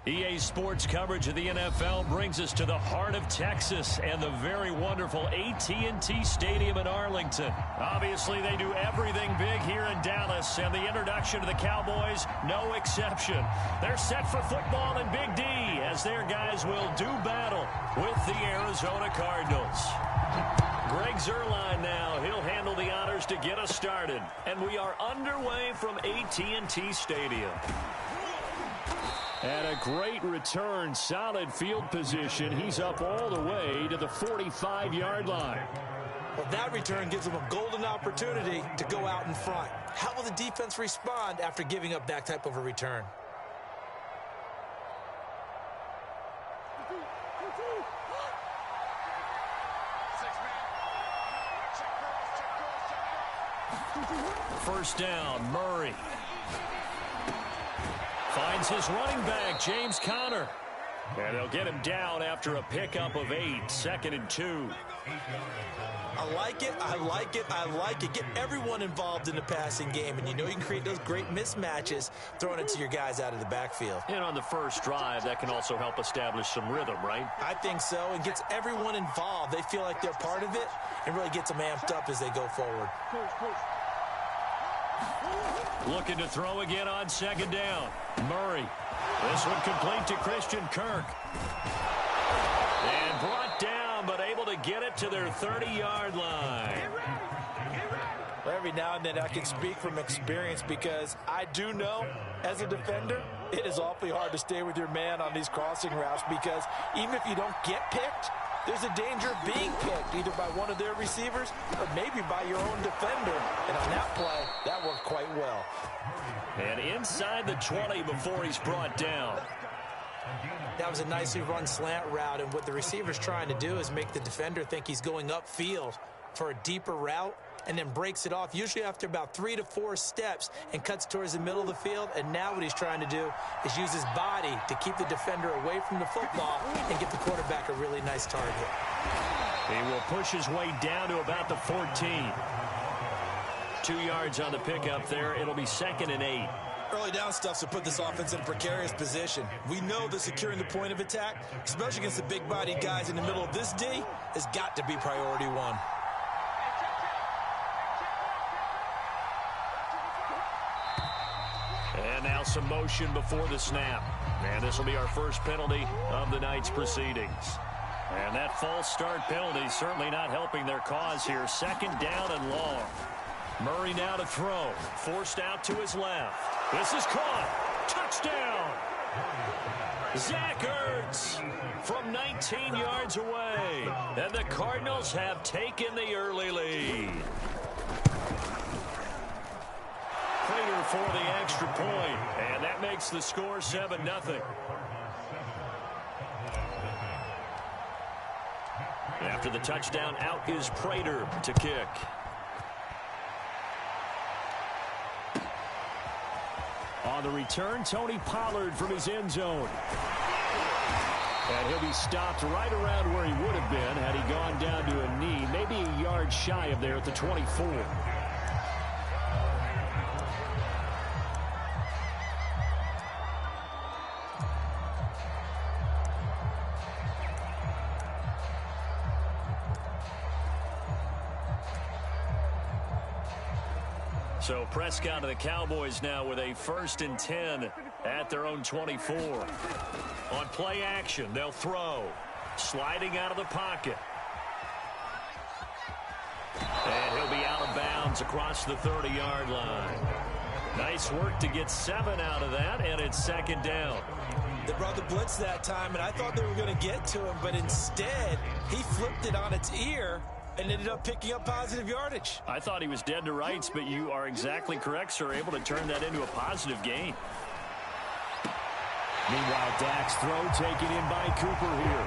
EA Sports coverage of the NFL brings us to the heart of Texas and the very wonderful AT&T Stadium in Arlington. Obviously, they do everything big here in Dallas, and the introduction to the Cowboys, no exception. They're set for football in Big D as their guys will do battle with the Arizona Cardinals. Greg Zuerlein now. He'll handle the honors to get us started. And we are underway from AT&T Stadium. And a great return, solid field position. He's up all the way to the 45-yard line. Well, that return gives them a golden opportunity to go out in front. How will the defense respond after giving up that type of a return? First down, Murray. Finds his running back, James Conner. And they'll get him down after a pickup of 8, 2nd and 2. I like it, I like it, I like it. Get everyone involved in the passing game, and you know you can create those great mismatches throwing it to your guys out of the backfield. And on the first drive, that can also help establish some rhythm, right? I think so, and gets everyone involved. They feel like they're part of it and really gets them amped up as they go forward. Looking to throw again on 2nd down. Murray. This one complete to Christian Kirk. And brought down, but able to get it to their 30-yard line. Well, every now and then I can speak from experience because I do know, as a defender, it is awfully hard to stay with your man on these crossing routes because even if you don't get picked, there's a danger of being picked either by one of their receivers or maybe by your own defender. And on that play, that worked quite well. And inside the 20 before he's brought down. That was a nicely run slant route, and what the receiver's trying to do is make the defender think he's going upfield for a deeper route and then breaks it off, usually after about 3 to 4 steps, and cuts towards the middle of the field. And now what he's trying to do is use his body to keep the defender away from the football and get the quarterback a really nice target. He will push his way down to about the 14. 2 yards on the pickup there. It'll be 2nd and 8. Early down stuff to put this offense in a precarious position. We know that securing the point of attack, especially against the big-bodied guys in the middle of this D, has got to be priority one. And now some motion before the snap. And this will be our first penalty of the night's proceedings. And that false start penalty certainly not helping their cause here. 2nd down and long. Murray now to throw. Forced out to his left. This is caught. Touchdown. Zach Ertz from 19 yards away. And the Cardinals have taken the early lead. Prater for the extra point, and that makes the score 7-0. After the touchdown, out is Prater to kick. On the return, Tony Pollard from his end zone. And he'll be stopped right around where he would have been had he gone down to a knee, maybe a yard shy of there at the 24. So Prescott and the Cowboys now with a 1st and 10 at their own 24. On play action, they'll throw. Sliding out of the pocket. And he'll be out of bounds across the 30-yard line. Nice work to get 7 out of that, and it's 2nd down. They brought the blitz that time, and I thought they were going to get to him, but instead he flipped it on its ear and ended up picking up positive yardage. I thought he was dead to rights, but you are exactly correct, sir. Able to turn that into a positive gain. Meanwhile, Dak's throw taken in by Cooper here.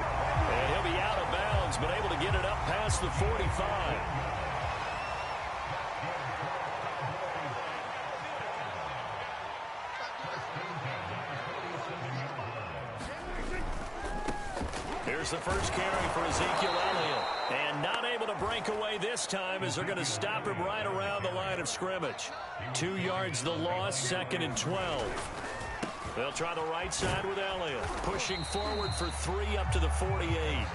And he'll be out of bounds, but able to get it up past the 45. Here's the first carry for Ezekiel Elliott. And not able to break away this time as they're going to stop him right around the line of scrimmage. 2 yards the loss, 2nd and 12. They'll try the right side with Elliott. Pushing forward for 3 up to the 48.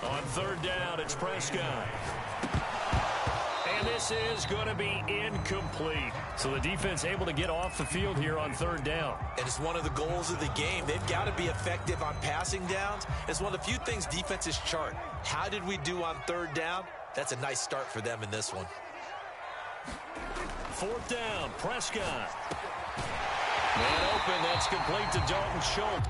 On third down, it's Prescott. And this is going to be incomplete. So the defense able to get off the field here on third down. And it's one of the goals of the game. They've got to be effective on passing downs. It's one of the few things defenses chart. How did we do on third down? That's a nice start for them in this one. Fourth down, Prescott. Man open, that's complete to Dalton Schultz.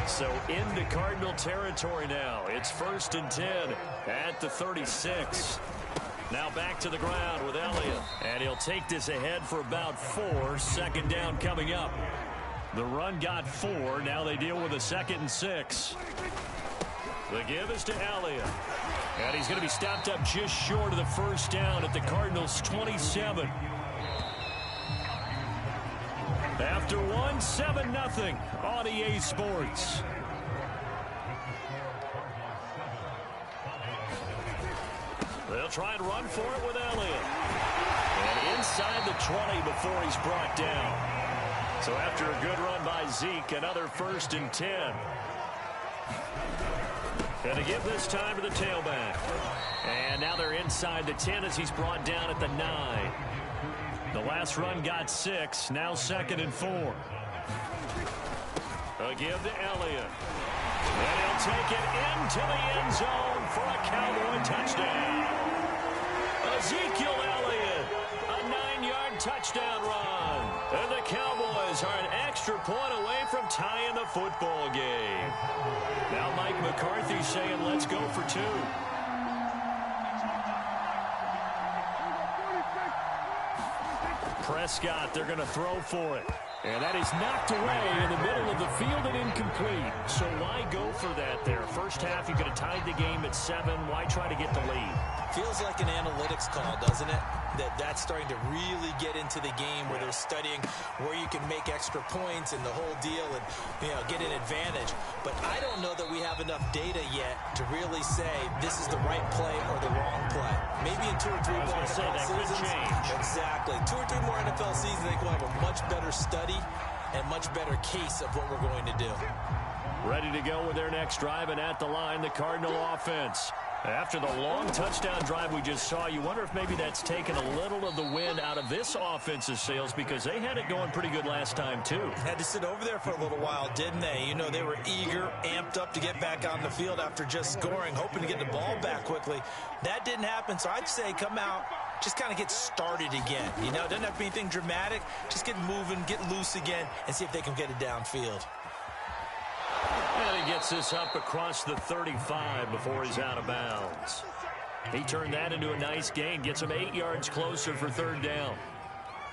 So into Cardinal territory now. It's 1st and 10 at the 36. Now back to the ground with Elliott. And he'll take this ahead for about 4. Second down coming up. The run got 4. Now they deal with a 2nd and 6. The give is to Elliott. And he's going to be stopped up just short of the first down at the Cardinals' 27. After 1, 7-0 on EA Sports. They'll try and run for it with Elliott. And inside the 20 before he's brought down. So after a good run by Zeke, another 1st and 10. And to give this time to the tailback. And now they're inside the 10 as he's brought down at the 9. The last run got 6. Now 2nd and 4. A give to Elliott. And he'll take it into the end zone for a Cowboy touchdown. Ezekiel Elliott, a 9-yard touchdown run. And the Cowboys are an extra point away from tying the football game. Now Mike McCarthy saying, let's go for 2. Prescott, they're going to throw for it. And that is knocked away in the middle of the field and incomplete. So why go for that there? First half, you could have tied the game at 7. Why try to get the lead? Feels like an analytics call, doesn't it? That's starting to really get into the game where they're studying where you can make extra points and the whole deal and, get an advantage. But I don't know that we have enough data yet to really say this is the right play or the wrong play. Maybe in 2 or 3 more NFL seasons. Exactly. 2 or 3 more NFL seasons, I think we'll have a much better study and much better case of what we're going to do. Ready to go with their next drive, and at the line, the Cardinal offense. After the long touchdown drive we just saw, you wonder if maybe that's taken a little of the wind out of this offensive sails because they had it going pretty good last time, too. Had to sit over there for a little while, didn't they? They were eager, amped up to get back on the field after just scoring, hoping to get the ball back quickly. That didn't happen, so I'd say come out, just kind of get started again. It doesn't have to be anything dramatic. Just get moving, get loose again, and see if they can get it downfield. And he gets this up across the 35 before he's out of bounds. He turned that into a nice gain, gets him 8 yards closer for third down.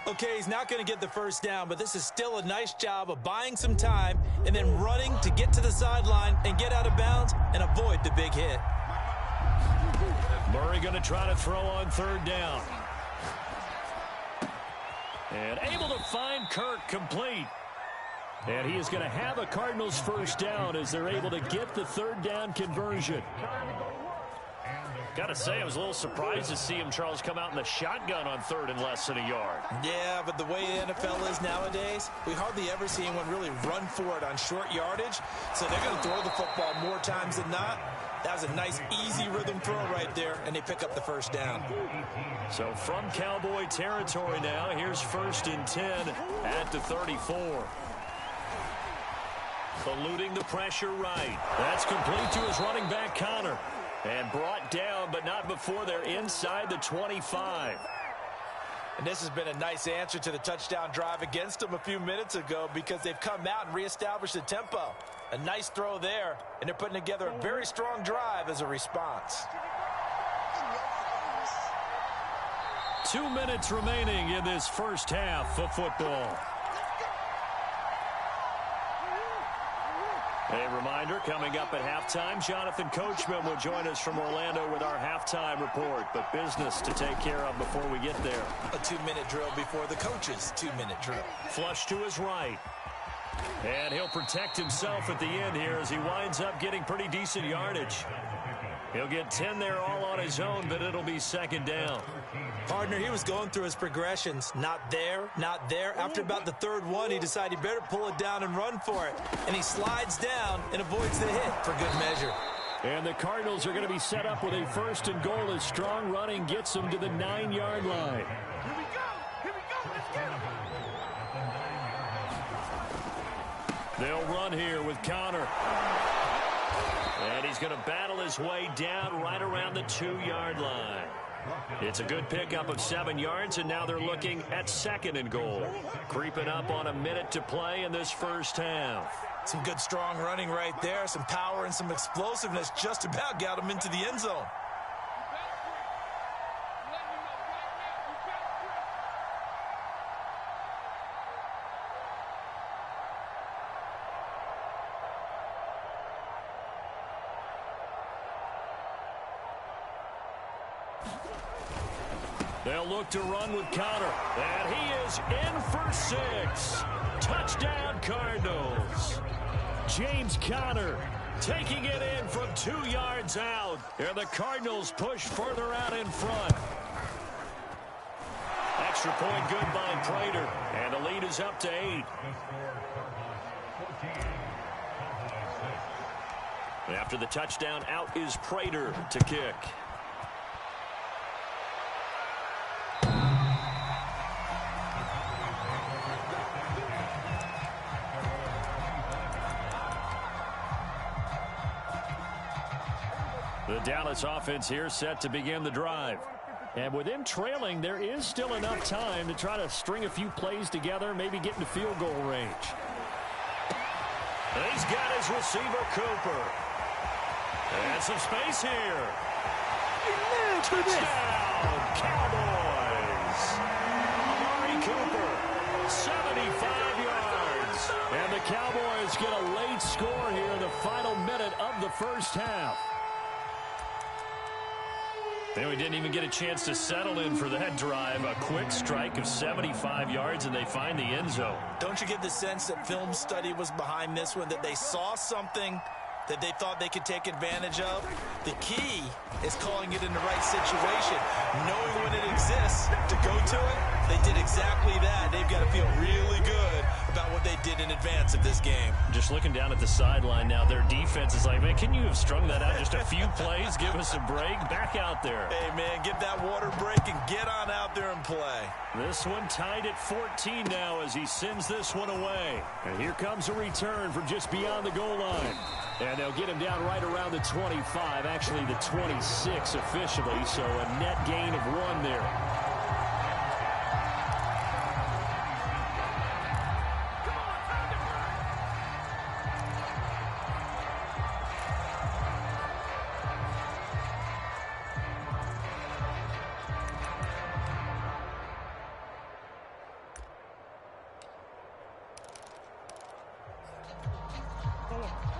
Okay, he's not going to get the first down, but this is still a nice job of buying some time and then running to get to the sideline and get out of bounds and avoid the big hit. Murray going to try to throw on third down. And able to find Kirk complete. And he is going to have a Cardinals first down as they're able to get the third down conversion. Got to say, I was a little surprised to see him, Charles, come out in the shotgun on third and less than a yard. Yeah, but the way the NFL is nowadays, we hardly ever see anyone really run for it on short yardage. So they're going to throw the football more times than not. That was a nice, easy rhythm throw right there, and they pick up the first down. So from Cowboy territory now, here's 1st and 10 at the 34. Eluding the pressure right. That's complete to his running back, Connor. And brought down, but not before they're inside the 25. And this has been a nice answer to the touchdown drive against them a few minutes ago because they've come out and reestablished the tempo. A nice throw there, and they're putting together a very strong drive as a response. 2 minutes remaining in this first half of football. A reminder, coming up at halftime, Jonathan Coachman will join us from Orlando with our halftime report. But business to take care of before we get there. A 2-minute drill before the coach's 2-minute drill. Flush to his right. And he'll protect himself at the end here as he winds up getting pretty decent yardage. He'll get 10 there all on his own, but it'll be second down. Partner, he was going through his progressions. Not there, not there. After about the third one, he decided he better pull it down and run for it. And he slides down and avoids the hit for good measure. And the Cardinals are going to be set up with a 1st and goal as strong running gets them to the 9-yard line. Here we go. Here we go. Let's get him. They'll run here with Connor. And he's going to battle his way down right around the 2-yard line. It's a good pickup of 7 yards, and now they're looking at 2nd and goal. Creeping up on a minute to play in this first half. Some good strong running right there. Some power and some explosiveness just about got him into the end zone. They'll look to run with Connor. And he is in for 6. Touchdown, Cardinals. James Conner taking it in from 2 yards out. And the Cardinals push further out in front. Extra point good by Prater. And the lead is up to 8. After the touchdown, out is Prater to kick. The Dallas offense here set to begin the drive. And with them trailing, there is still enough time to try to string a few plays together, maybe get into field goal range. And he's got his receiver, Cooper. And some space here. Touchdown, Cowboys. Amari Cooper, 75 yards. And the Cowboys get a late score here in the final minute of the first half. And we didn't even get a chance to settle in for that drive. A quick strike of 75 yards, and they find the end zone. Don't you get the sense that film study was behind this one, that they saw something that they thought they could take advantage of? The key is calling it in the right situation, knowing when it exists to go to it. They did exactly that. They've got to feel really good about what they did in advance of this game. Just looking down at the sideline now, their defense is like, man, can you have strung that out just a few plays? Give us a break. Back out there. Hey, man, give that water break and get on out there and play. This one tied at 14 now as he sends this one away. And here comes a return from just beyond the goal line. And they'll get him down right around the 25, actually the 26 officially, so a net gain of 1 there.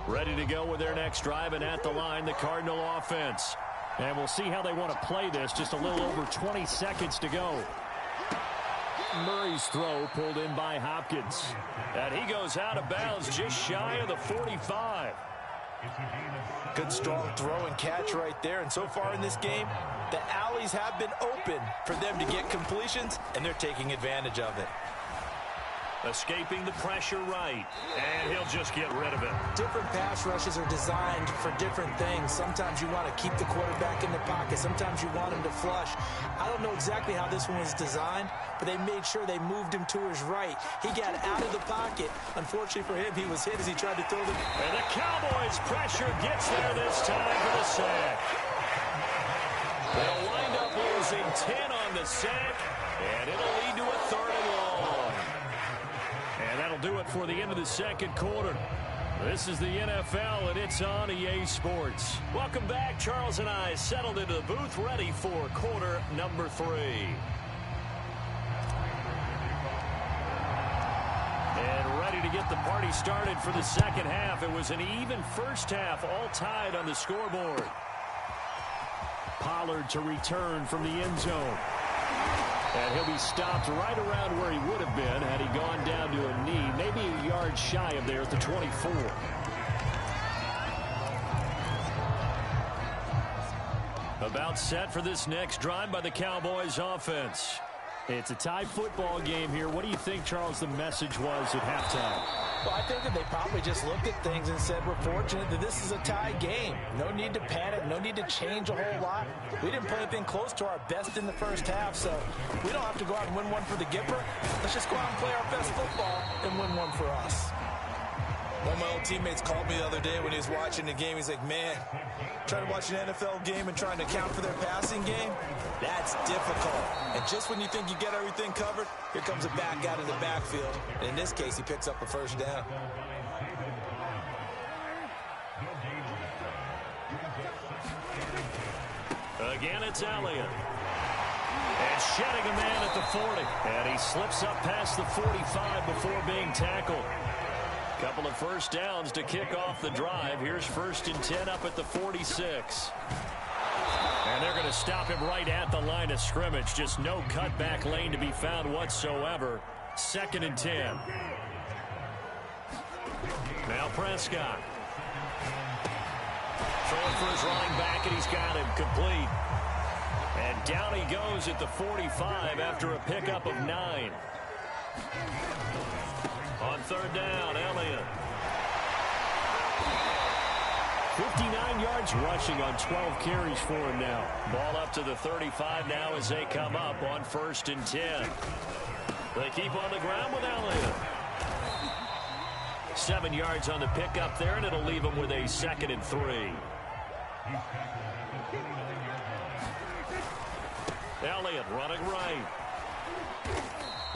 Ready to go with their next drive, and at the line, the Cardinal offense. And we'll see how they want to play this. Just a little over 20 seconds to go. Murray's throw pulled in by Hopkins. And he goes out of bounds just shy of the 45. Good strong throw and catch right there. And so far in this game, the alleys have been open for them to get completions, and they're taking advantage of it. Escaping the pressure right, and he'll just get rid of it. Different pass rushes are designed for different things. Sometimes you want to keep the quarterback in the pocket. Sometimes you want him to flush. I don't know exactly how this one was designed, but they made sure they moved him to his right. He got out of the pocket. Unfortunately for him, he was hit as he tried to throw the... And the Cowboys' pressure gets there this time for the sack. They'll wind up losing 10 on the sack, and it'll lead to a 3rd and long. And that'll do it for the end of the second quarter. This is the NFL, and it's on EA Sports. Welcome back. Charles and I settled into the booth, ready for quarter number 3. And ready to get the party started for the second half. It was an even first half, all tied on the scoreboard. Pollard to return from the end zone. And he'll be stopped right around where he would have been had he gone down to a knee, maybe a yard shy of there at the 24. About set for this next drive by the Cowboys offense. It's a tie football game here. What do you think, Charles, the message was at halftime? Well, I think that they probably just looked at things and said, we're fortunate that this is a tie game. No need to panic. No need to change a whole lot. We didn't play anything close to our best in the first half, so we don't have to go out and win one for the Gipper. Let's just go out and play our best football and win one for us. One of my old teammates called me the other day when he was watching the game. He's like, man, trying to watch an NFL game and trying to account for their passing game, that's difficult. And just when you think you get everything covered, here comes a back out of the backfield. And in this case, he picks up a first down. Again, it's Elliott. And shedding a man at the 40. And he slips up past the 45 before being tackled. Couple of first downs to kick off the drive. Here's 1st and 10 up at the 46. And they're going to stop him right at the line of scrimmage. Just no cutback lane to be found whatsoever. 2nd and 10. Now Prescott. Throwing for his running back, and he's got him complete. And down he goes at the 45 after a pickup of 9. On 3rd down, Elliott. 59 yards rushing on 12 carries for him now. Ball up to the 35 now as they come up on 1st and 10. They keep on the ground with Elliott. 7 yards on the pickup there, and it'll leave him with a 2nd and 3. Elliott running right.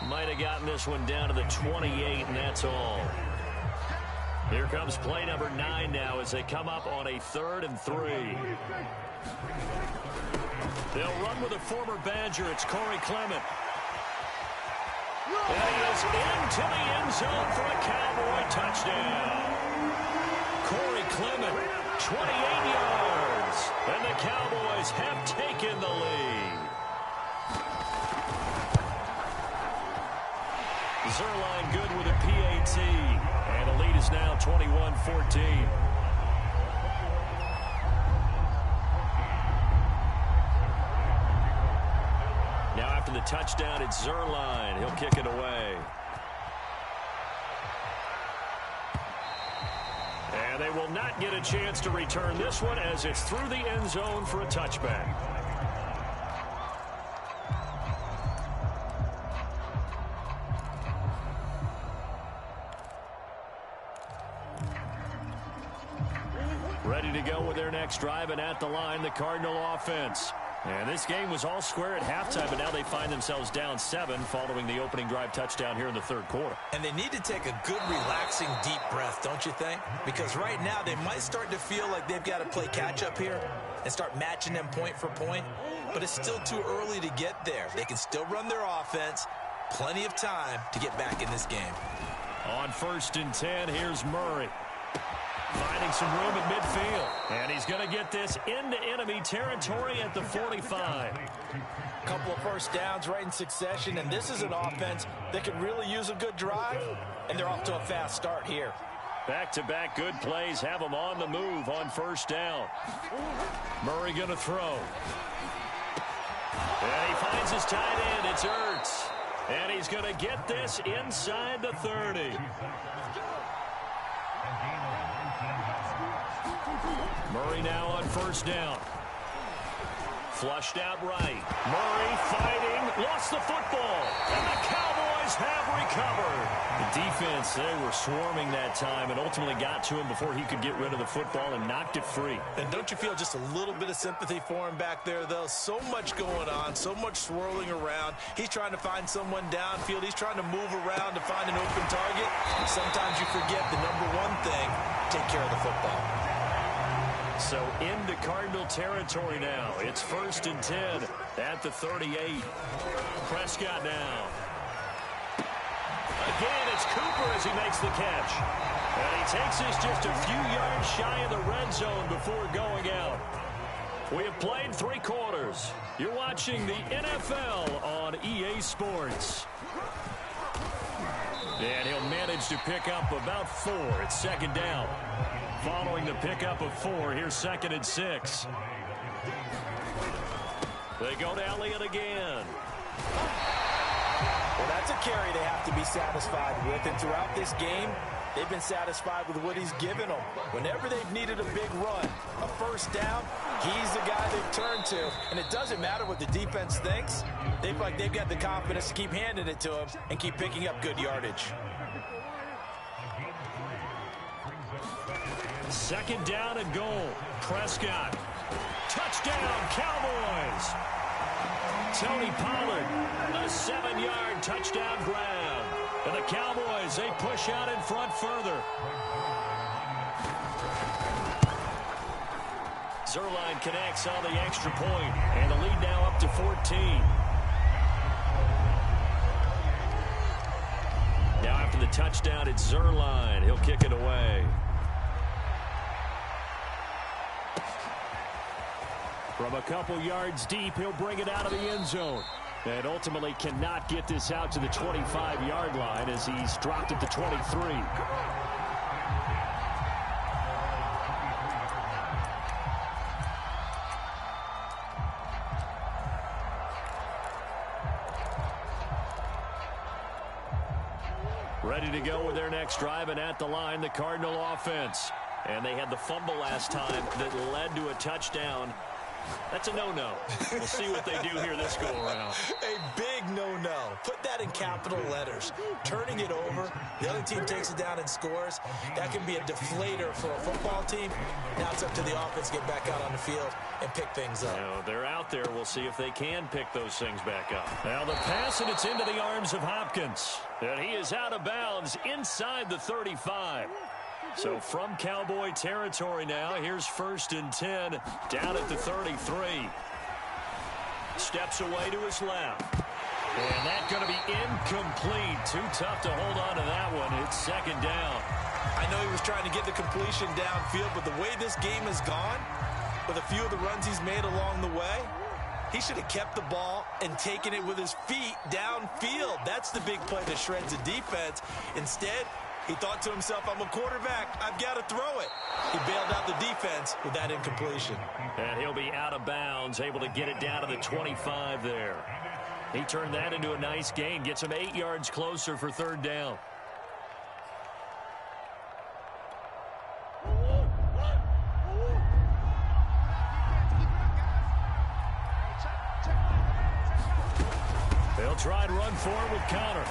Might have gotten this one down to the 28, and that's all. Here comes play number 9 now as they come up on a 3rd and 3. They'll run with a former Badger. It's Corey Clement. And he is into the end zone for a Cowboy touchdown. Corey Clement, 28 yards. And the Cowboys have taken the lead. Zerline good with a PAT. And the lead is now 21-14. Now after the touchdown, it's Zerline. He'll kick it away. And they will not get a chance to return this one as it's through the end zone for a touchback. Ready to go with their next drive, and at the line, the Cardinal offense. And this game was all square at halftime, but now they find themselves down 7 following the opening drive touchdown here in the 3rd quarter. And they need to take a good, relaxing, deep breath, don't you think? Because right now they might start to feel like they've got to play catch-up here and start matching them point for point. But it's still too early to get there. They can still run their offense. Plenty of time to get back in this game. On 1st and 10, here's Murray. Finding some room at midfield. And he's going to get this into enemy territory at the 45. Couple of first downs right in succession, and this is an offense that could really use a good drive, and they're off to a fast start here. Back-to-back good plays have them on the move on 1st down. Murray going to throw. And he finds his tight end. It's Ertz. And he's going to get this inside the 30. Murray now on 1st down. Flushed out right. Murray fighting. Lost the football. And the Cowboys have recovered. The defense, they were swarming that time and ultimately got to him before he could get rid of the football and knocked it free. And don't you feel just a little bit of sympathy for him back there, though? So much going on, so much swirling around. He's trying to find someone downfield. He's trying to move around to find an open target. Sometimes you forget the number one thing, take care of the football. So into Cardinal territory now. It's 1st and 10 at the 38. Prescott now. Again, it's Cooper as he makes the catch. And he takes this just a few yards shy of the red zone before going out. We have played 3 quarters. You're watching the NFL on EA Sports. And he'll manage to pick up about 4. It's second down. Following the pickup of 4, here's 2nd and 6. They go to Elliott again. Well, that's a carry they have to be satisfied with. And throughout this game, they've been satisfied with what he's given them. Whenever they've needed a big run, a first down, he's the guy they've turned to. And it doesn't matter what the defense thinks. They feel like they've got the confidence to keep handing it to him and keep picking up good yardage. 2nd down and goal. Prescott. Touchdown, Cowboys. Tony Pollard, a 7-yard touchdown grab. And the Cowboys, they push out in front further. Zerline connects on the extra point, and the lead now up to 14. Now after the touchdown, it's Zerline. He'll kick it away. From a couple yards deep, he'll bring it out of the end zone. And ultimately cannot get this out to the 25-yard line as he's dropped at the 23. Ready to go with their next drive, and at the line, the Cardinal offense. And they had the fumble last time that led to a touchdown. That's a no-no. We'll see what they do here this go-around. A big no-no. Put that in capital letters. Turning it over, the other team takes it down and scores. That can be a deflator for a football team. Now it's up to the offense to get back out on the field and pick things up. Now, they're out there. We'll see if they can pick those things back up. Now the pass, and it's into the arms of Hopkins. And he is out of bounds inside the 35. So from Cowboy territory now, here's 1st and 10 down at the 33. Steps away to his left. And that's going to be incomplete. Too tough to hold on to that one. It's 2nd down. I know he was trying to get the completion downfield, but the way this game has gone, with a few of the runs he's made along the way, he should have kept the ball and taken it with his feet downfield. That's the big play that shreds the defense. Instead, he thought to himself, I'm a quarterback. I've got to throw it. He bailed out the defense with that incompletion. And he'll be out of bounds, able to get it down to the 25 there. He turned that into a nice gain, gets him 8 yards closer for 3rd down. They'll try and run forward with Connor.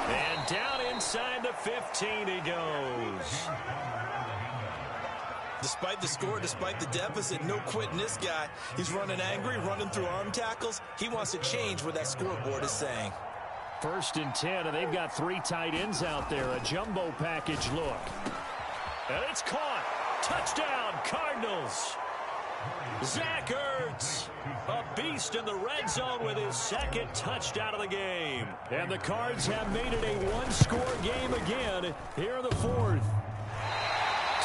And down inside the 15 he goes. Despite the score, despite the deficit, no quitting this guy. He's running angry, running through arm tackles. He wants to change what that scoreboard is saying. 1st and 10, and they've got 3 tight ends out there. A jumbo package look. And it's caught. Touchdown, Cardinals. Zach Ertz, a beast in the red zone with his 2nd touchdown of the game. And the Cards have made it a 1-score game again here in the 4th.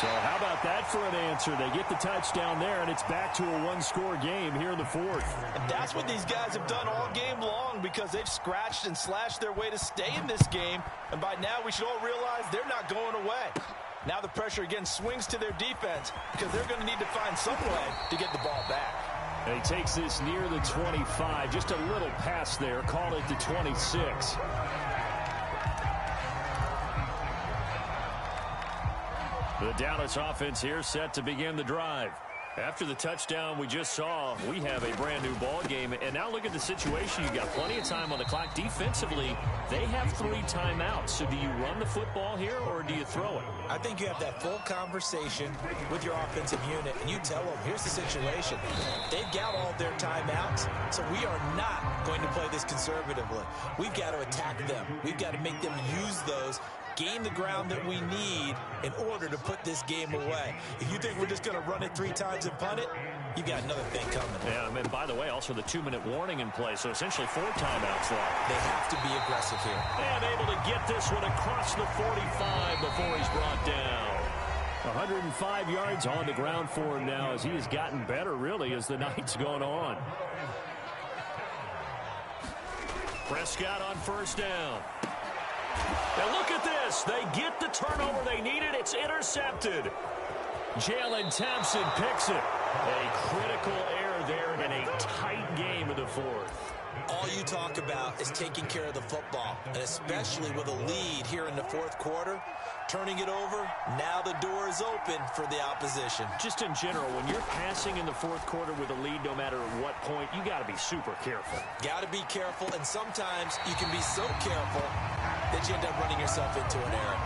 So how about that for an answer? They get the touchdown there, and it's back to a 1-score game here in the 4th. And that's what these guys have done all game long, because they've scratched and slashed their way to stay in this game. And by now we should all realize they're not going away. Now the pressure again swings to their defense, because they're going to need to find some way to get the ball back. And he takes this near the 25. Just a little pass there. Call it the 26. The Dallas offense here set to begin the drive. After the touchdown we just saw, we have a brand new ball game. And now look at the situation. You've got plenty of time on the clock. Defensively, they have 3 timeouts. So do you run the football here, or do you throw it? I think you have that full conversation with your offensive unit, and you tell them, here's the situation. They've got all their timeouts, so we are not going to play this conservatively. We've got to attack them. We've got to make them use those gain the ground that we need in order to put this game away. If you think we're just going to run it 3 times and punt it, you got another thing coming. Yeah, and by the way, also the 2-minute warning in play, so essentially 4 timeouts left. They have to be aggressive here. And able to get this one across the 45 before he's brought down. 105 yards on the ground for him now as he has gotten better, really, as the night's gone on. Prescott on first down. And look at this. They get the turnover they needed. It's intercepted. Jalen Thompson picks it. A critical error there in a tight game of the fourth. All you talk about is taking care of the football, and especially with a lead here in the fourth quarter, turning it over, now the door is open for the opposition. Just in general, when you're passing in the fourth quarter with a lead, no matter at what point, you got to be super careful. Got to be careful, and sometimes you can be so careful that you end up running yourself into an error.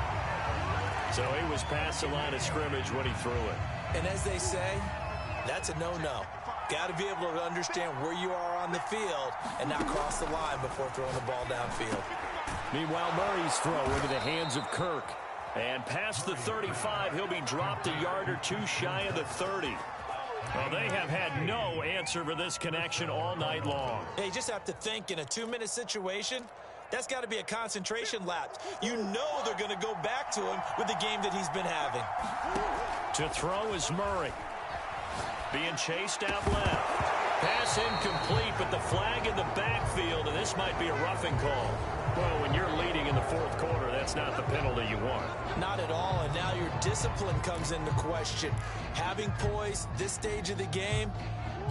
So he was past the line of scrimmage when he threw it. And as they say, that's a no-no. Got to be able to understand where you are on the field and not cross the line before throwing the ball downfield. Meanwhile, Murray's throw into the hands of Kirk. And past the 35, he'll be dropped a yard or 2 shy of the 30. Well, they have had no answer for this connection all night long. Yeah, you just have to think in a 2-minute situation, that's got to be a concentration lapse. You know they're going to go back to him with the game that he's been having. To throw is Murray. Being chased out left. Pass incomplete, but the flag in the backfield, and this might be a roughing call. Well, when you're leading in the fourth quarter, that's not the penalty you want. Not at all, and now your discipline comes into question. Having poise this stage of the game,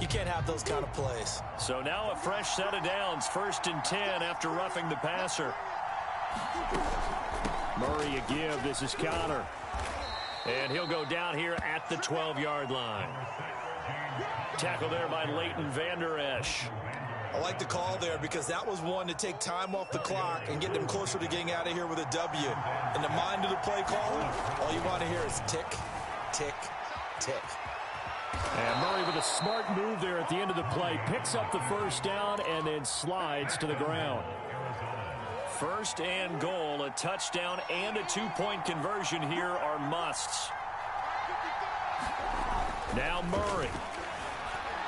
you can't have those kind of plays. So now a fresh set of downs, 1st and 10 after roughing the passer. Murray a give. This is Connor. And he'll go down here at the 12-yard line. Tackle there by Leighton Vander Esch. I like the call there because that was one to take time off the clock and get them closer to getting out of here with a W. In the mind of the play caller, all you want to hear is tick, tick, tick. And Murray with a smart move there at the end of the play. Picks up the first down and then slides to the ground. 1st and goal, a touchdown and a 2-point conversion here are musts. Now Murray.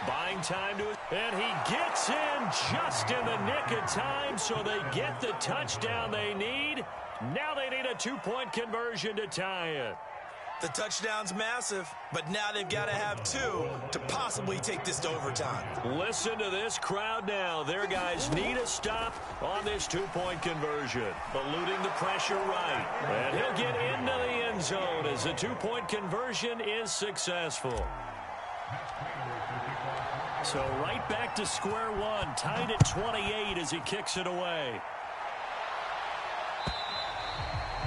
Buying time to it, and he gets in just in the nick of time, so they get the touchdown they need. Now they need a 2-point conversion to tie it. The touchdown's massive, but now they've got to have 2 to possibly take this to overtime. Listen to this crowd now. Their guys need a stop on this 2-point conversion. Eluding the pressure right. And he'll get into the end zone as the 2-point conversion is successful. So right back to square one, tied at 28 as he kicks it away.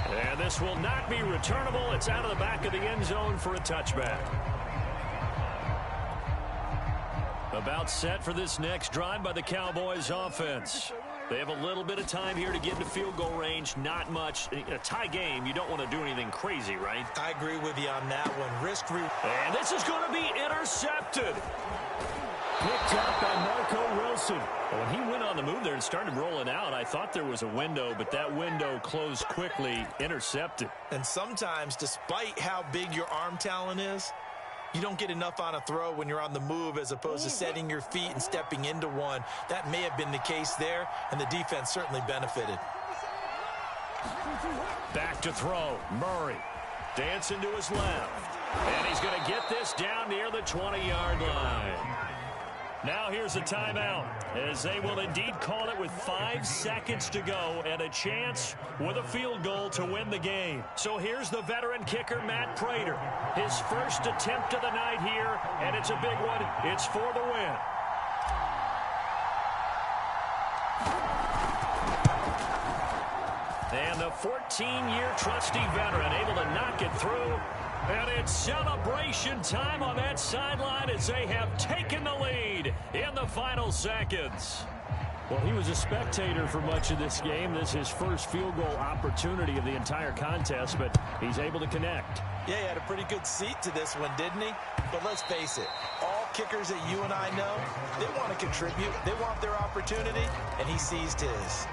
And this will not be returnable. It's out of the back of the end zone for a touchback. About set for this next drive by the Cowboys offense. They have a little bit of time here to get into field goal range. Not much. In a tie game, you don't want to do anything crazy, right? I agree with you on that one. And this is going to be intercepted. Picked up by Marco Wilson. When he went on the move there and started rolling out, I thought there was a window, but that window closed quickly, intercepted. And sometimes, despite how big your arm talent is, you don't get enough on a throw when you're on the move as opposed to setting your feet and stepping into one. That may have been the case there, and the defense certainly benefited. Back to throw. Murray dancing to his left. And he's going to get this down near the 20-yard line. Now here's a timeout as they will indeed call it with 5 seconds to go and a chance with a field goal to win the game. So here's the veteran kicker, Matt Prater. His first attempt of the night here, and it's a big one. It's for the win. And the 14-year trusty veteran able to knock it through. And it's celebration time on that sideline as they have taken the lead in the final seconds. Well, he was a spectator for much of this game. This is his first field goal opportunity of the entire contest, but he's able to connect. Yeah, he had a pretty good seat to this one, didn't he? But let's face it, all kickers that you and I know, they want to contribute. They want their opportunity, and he seized his.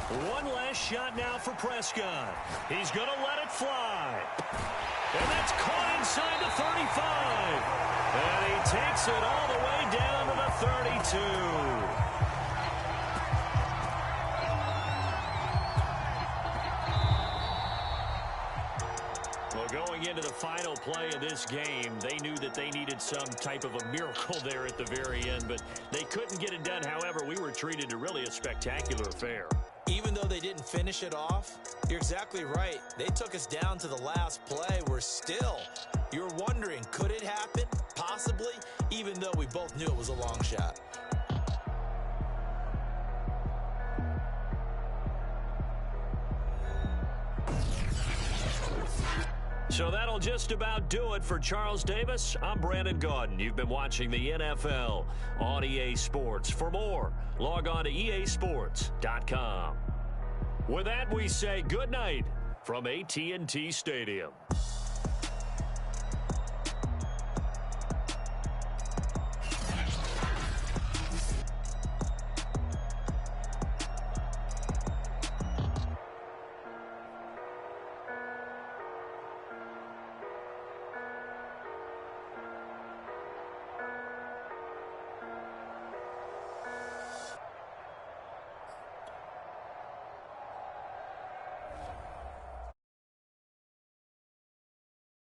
One last shot now for Prescott. He's going to let it fly. And that's caught inside the 35. And he takes it all the way down to the 32. Going into the final play of this game, they knew that they needed some type of a miracle there at the very end, but they couldn't get it done. However, we were treated to really a spectacular affair. Even though they didn't finish it off, you're exactly right. They took us down to the last play. You're wondering, could it happen? Possibly, even though we both knew it was a long shot. So that'll just about do it for Charles Davis. I'm Brandon Gaudin. You've been watching the NFL on EA Sports. For more, log on to easports.com. With that, we say good night from AT&T Stadium.